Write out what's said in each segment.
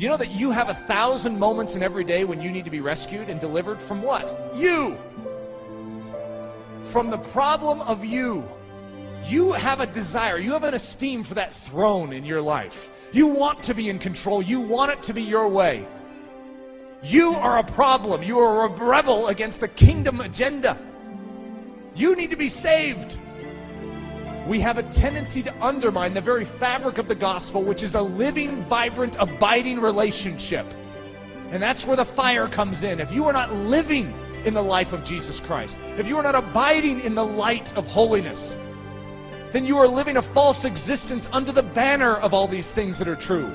You know that you have 1,000 moments in every day when you need to be rescued and delivered from what? You. From the problem of you. You have a desire, you have an esteem for that throne in your life. You want to be in control, you want it to be your way. You are a problem, you are a rebel against the kingdom agenda. You need to be saved. We have a tendency to undermine the very fabric of the gospel, which is a living, vibrant, abiding relationship. And that's where the fire comes in. If you are not living in the life of Jesus Christ, if you are not abiding in the light of holiness, then you are living a false existence under the banner of all these things that are true.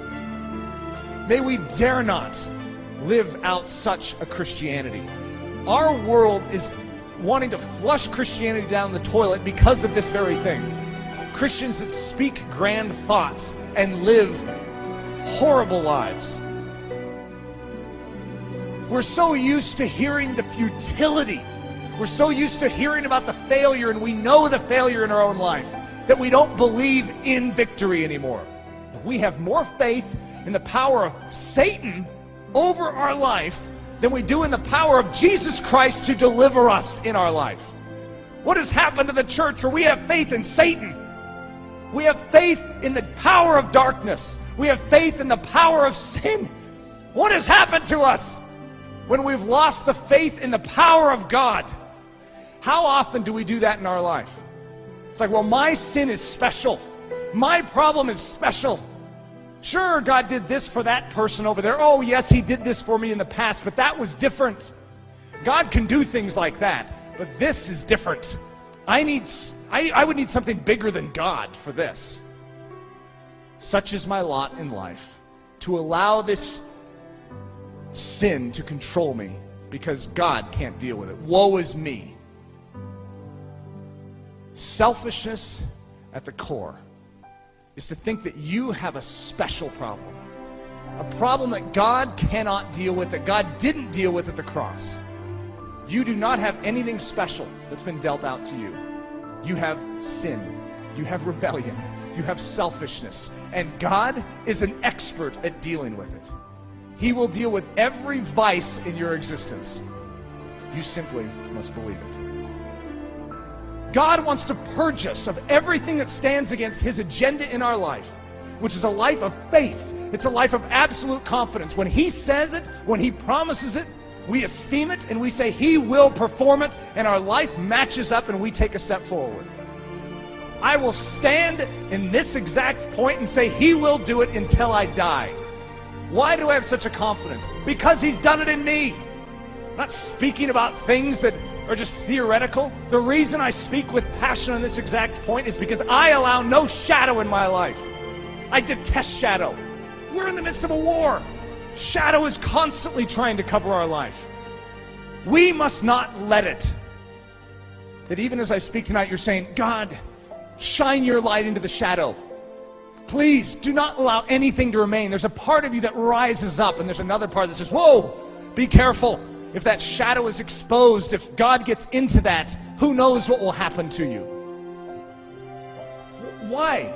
May we dare not live out such a Christianity. Our world is wanting to flush Christianity down the toilet because of this very thing. Christians that speak grand thoughts and live horrible lives. We're so used to hearing the futility. We're so used to hearing about the failure, and we know the failure in our own life, that we don't believe in victory anymore. We have more faith in the power of Satan over our life than we do in the power of Jesus Christ to deliver us in our life. What has happened to the church where we have faith in Satan? We have faith in the power of darkness. We have faith in the power of sin. What has happened to us when we've lost the faith in the power of God? How often do we do that in our life? It's like, well, my sin is special. My problem is special. Sure, God did this for that person over there. Oh, yes, He did this for me in the past, but that was different. God can do things like that, but this is different. I would need something bigger than God for this. Such is my lot in life, to allow this sin to control me because God can't deal with it. Woe is me. Selfishness at the core is to think that you have a special problem. A problem that God cannot deal with, that God didn't deal with at the cross. You do not have anything special that's been dealt out to you. You have sin. You have rebellion. You have selfishness. And God is an expert at dealing with it. He will deal with every vice in your existence. You simply must believe it. God wants to purge us of everything that stands against His agenda in our life, which is a life of faith. It's a life of absolute confidence. When He says it, when He promises it, we esteem it and we say He will perform it, and our life matches up and we take a step forward. I will stand in this exact point and say He will do it until I die. Why do I have such a confidence? Because He's done it in me. I'm not speaking about things that are just theoretical. The reason I speak with passion on this exact point is because I allow no shadow in my life. I detest shadow. We're in the midst of a war. Shadow is constantly trying to cover our life. We must not let it. That even as I speak tonight, you're saying, God, shine your light into the shadow. Please do not allow anything to remain. There's a part of you that rises up, and there's another part that says, whoa, be careful. If that shadow is exposed, if God gets into that, who knows what will happen to you? Why?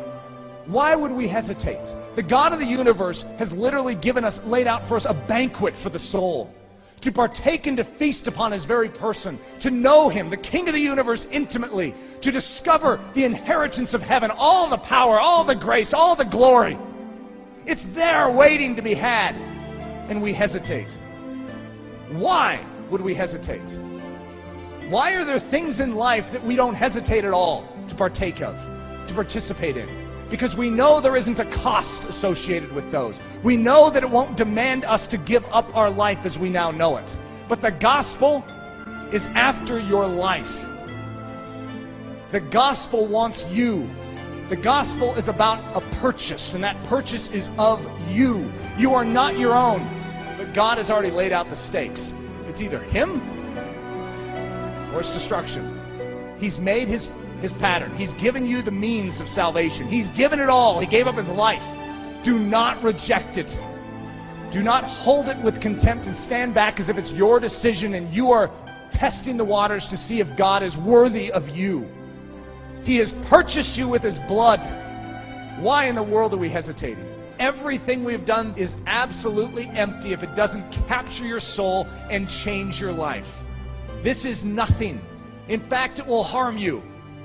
Why would we hesitate? The God of the universe has literally given us, laid out for us a banquet for the soul. To partake and to feast upon His very person. To know Him, the King of the universe, intimately. To discover the inheritance of heaven, all the power, all the grace, all the glory. It's there waiting to be had. And we hesitate. Why would we hesitate? Why are there things in life that we don't hesitate at all to partake of, to participate in? Because we know there isn't a cost associated with those. We know that it won't demand us to give up our life as we now know it. But the gospel is after your life. The gospel wants you. The gospel is about a purchase, and that purchase is of you. You are not your own. But God has already laid out the stakes. It's either Him or it's destruction. He's made His pattern. He's given you the means of salvation. He's given it all. He gave up His life. Do not reject it. Do not hold it with contempt and stand back as if it's your decision and you are testing the waters to see if God is worthy of you. He has purchased you with His blood. Why in the world are we hesitating? everything we've done is absolutely empty if it doesn't capture your soul and change your life. This is nothing. In fact, it will harm you,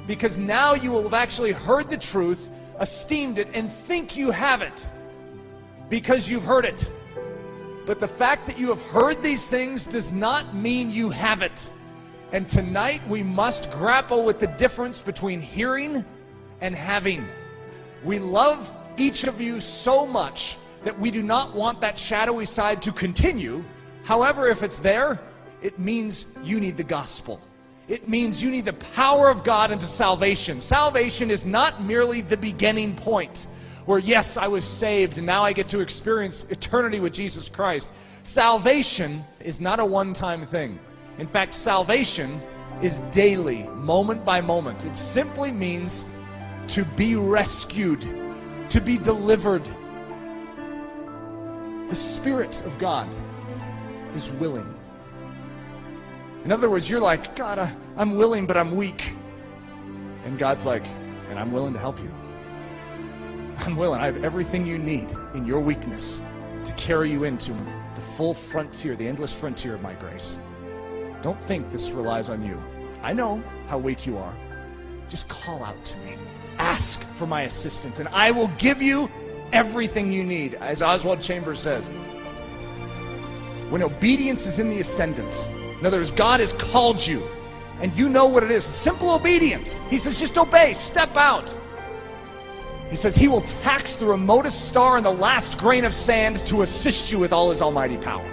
because now you will have actually heard the truth, esteemed it, and think you have it because you've heard it. But the fact that you have heard these things does not mean you have it. And tonight we must grapple with the difference between hearing and having. We love each of you so much that we do not want that shadowy side to continue. However, if it's there, it means you need the gospel. It means you need the power of God into salvation. Salvation is not merely the beginning point where, yes, I was saved and now I get to experience eternity with Jesus Christ. Salvation is not a one-time thing. In fact, salvation is daily, moment by moment. It simply means to be rescued, to be delivered. The Spirit of God is willing. In other words, you're like, God, I'm willing, but I'm weak. And God's like, and I'm willing to help you. I'm willing. I have everything you need in your weakness to carry you into the full frontier, the endless frontier of my grace. Don't think this relies on you. I know how weak you are. Just call out to me. Ask for my assistance, and I will give you everything you need. As Oswald Chambers says, when obedience is in the ascendant, in other words, God has called you, and you know what it is. Simple obedience. He says, just obey, step out. He says he will tax the remotest star and the last grain of sand to assist you with all his almighty power.